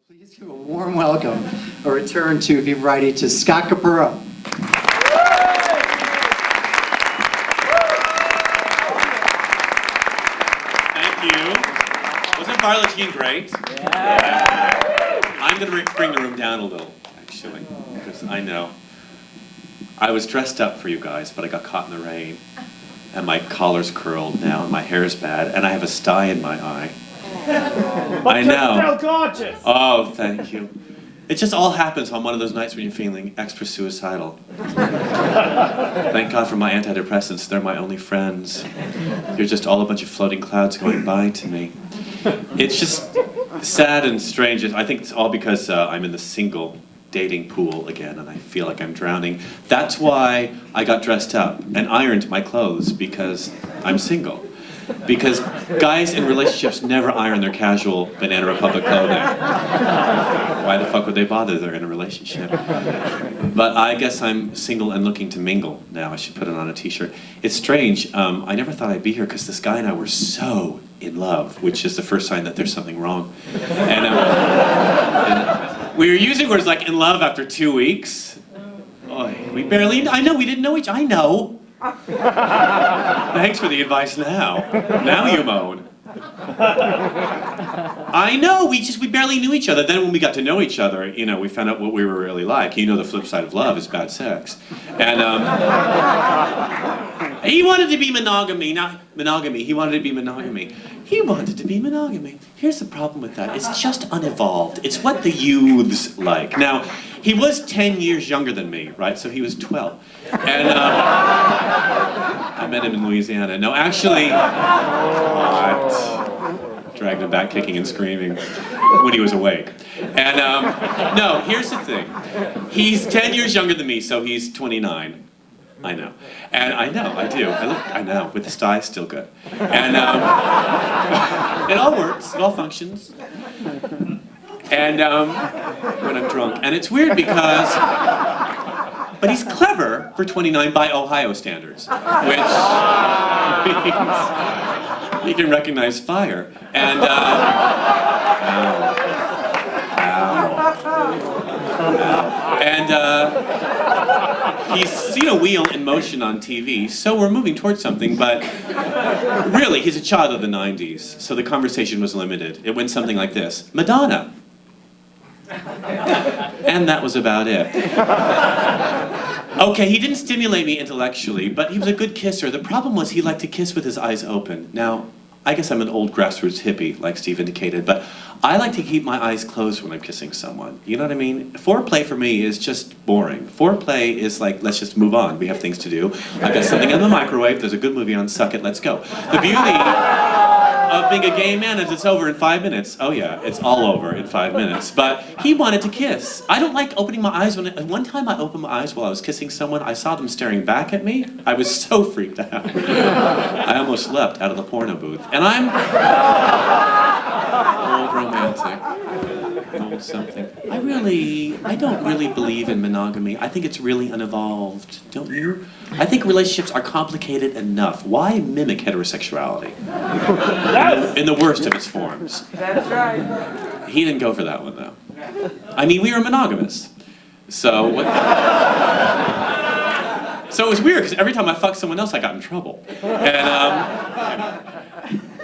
Please give a warm welcome, a return to Viva Variety to Scott Capurro. Thank you. Wasn't Violet Jean great? Yeah. I'm going to bring the room down a little, actually, because I know. I was dressed up for you guys, but I got caught in the rain, and my collar's curled now, and my hair's bad, and I have a sty in my eye. I know. You're still gorgeous. Oh, thank you. It just all happens on one of those nights when you're feeling extra suicidal. Thank God for my antidepressants. They're my only friends. You're just all a bunch of floating clouds going by to me. It's just sad and strange. I think it's all because I'm in the single dating pool again, and I feel like I'm drowning. That's why I got dressed up and ironed my clothes, because I'm single. Because guys in relationships never iron their casual Banana Republic clothing. Why the fuck would they bother? They're in a relationship. But I guess I'm single and looking to mingle now. I should put it on a t-shirt. It's strange. I never thought I'd be here because this guy and I were so in love, which is the first sign that there's something wrong. And we were using words like in love after 2 weeks. Oh, we barely, I know, we didn't know each other. I know. Thanks for the advice now. Now you moan. I know, we barely knew each other. Then when we got to know each other, you know, we found out what we were really like. You know, the flip side of love is bad sex. And he wanted to be monogamy, not monogamy. He wanted to be monogamy. He wanted to be monogamy. Here's the problem with that. It's just unevolved. It's what the youths like. Now, he was 10 years younger than me, right? So he was 12. And I met him in Louisiana. No, actually, what? Dragged him back kicking and screaming when he was awake. And no, here's the thing. He's 10 years younger than me, so he's 29. I know. And I know, I do. I know, with the sty, still good. And it all works, it all functions. And when I'm drunk. And it's weird because, but he's clever for 29 by Ohio standards, which means he can recognize fire. And, he's seen a wheel in motion on TV, so we're moving towards something, but really, he's a child of the 90s, so the conversation was limited. It went something like this: Madonna. And that was about it. Okay, he didn't stimulate me intellectually, but he was a good kisser. The problem was he liked to kiss with his eyes open. Now, I guess I'm an old grassroots hippie, like Steve indicated, but I like to keep my eyes closed when I'm kissing someone. You know what I mean? Foreplay for me is just boring. Foreplay is like, let's just move on. We have things to do. I've got something in the microwave. There's a good movie on. Suck it. Let's go. The beauty of being a gay man is it's over in 5 minutes. Oh yeah, it's all over in 5 minutes. But he wanted to kiss. I don't like opening my eyes. One time I opened my eyes while I was kissing someone, I saw them staring back at me. I was so freaked out. I almost leapt out of the porno booth. And I'm old romantic, old something. I don't really believe in monogamy. I think it's really unevolved, don't you? I think relationships are complicated enough. Why mimic heterosexuality? In the worst of its forms. That's right. He didn't go for that one, though. I mean, we were monogamous. So what? So it was weird, because every time I fucked someone else, I got in trouble. And,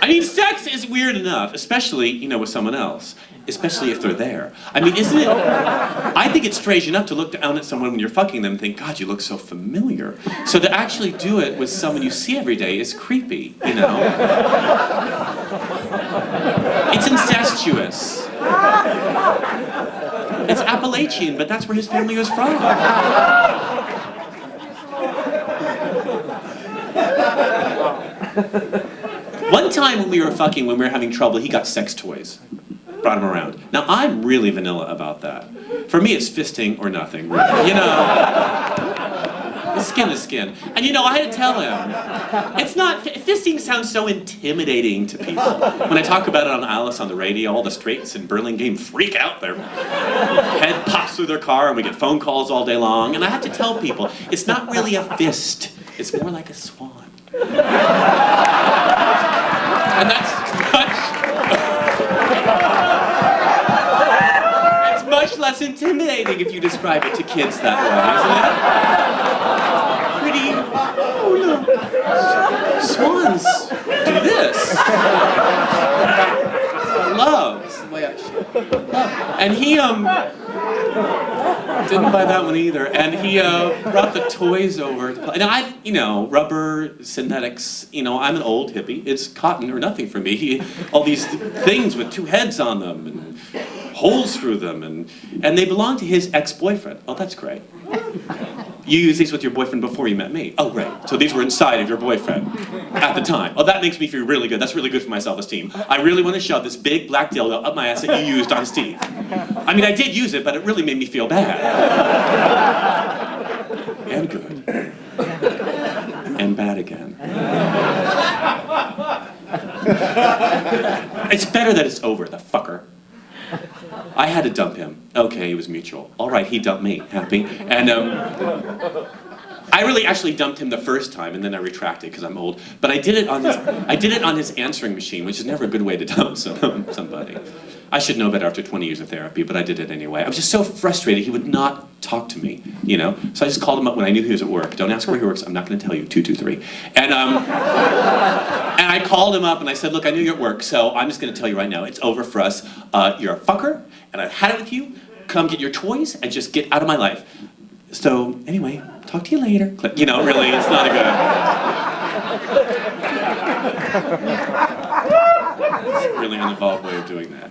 I mean, sex is weird enough, especially, you know, with someone else. Especially if they're there. I mean, isn't it? I think it's strange enough to look down at someone when you're fucking them and think, God, you look so familiar. So to actually do it with someone you see every day is creepy, you know? It's incestuous. It's Appalachian, but that's where his family was from. One time when we were fucking, when we were having trouble, he got sex toys. Brought him around. Now, I'm really vanilla about that. For me, it's fisting or nothing, really. You know, skin to skin. And you know, I had to tell him, it's not, fisting sounds so intimidating to people. When I talk about it on Alice on the radio, all the straights in Burlingame freak out. Their head pops through their car and we get phone calls all day long. And I have to tell people, it's not really a fist. It's more like a swan. And that's such... That's intimidating if you describe it to kids that way, isn't it? Pretty, oh look, swans do this. Love, it's the way I should. And he, didn't buy that one either. And he brought the toys over. And rubber, synthetics, I'm an old hippie. It's cotton or nothing for me. All these things with two heads on them and holes through them. And they belong to his ex-boyfriend. Oh, that's great. You used these with your boyfriend before you met me. Oh, great. So these were inside of your boyfriend at the time. Oh, that makes me feel really good. That's really good for my self-esteem. I really want to shove this big black dildo up my ass that you used on Steve. I mean, I did use it, but it really made me feel bad. And good. And bad again. It's better that it's over, the fucker. I had to dump him. Okay, it was mutual. All right, he dumped me. Happy. And I really actually dumped him the first time, and then I retracted because I'm old. But I did it on his answering machine, which is never a good way to dump somebody. I should know better after 20 years of therapy, but I did it anyway. I was just so frustrated. He would not talk to me, So I just called him up when I knew he was at work. Don't ask where he works. I'm not going to tell you. 223. And I called him up and I said, look, I knew you're at work, so I'm just going to tell you right now, it's over for us. You're a fucker, and I've had it with you. Come get your toys and just get out of my life. So anyway, talk to you later. Really, it's not a good. It's a really uninvolved way of doing that.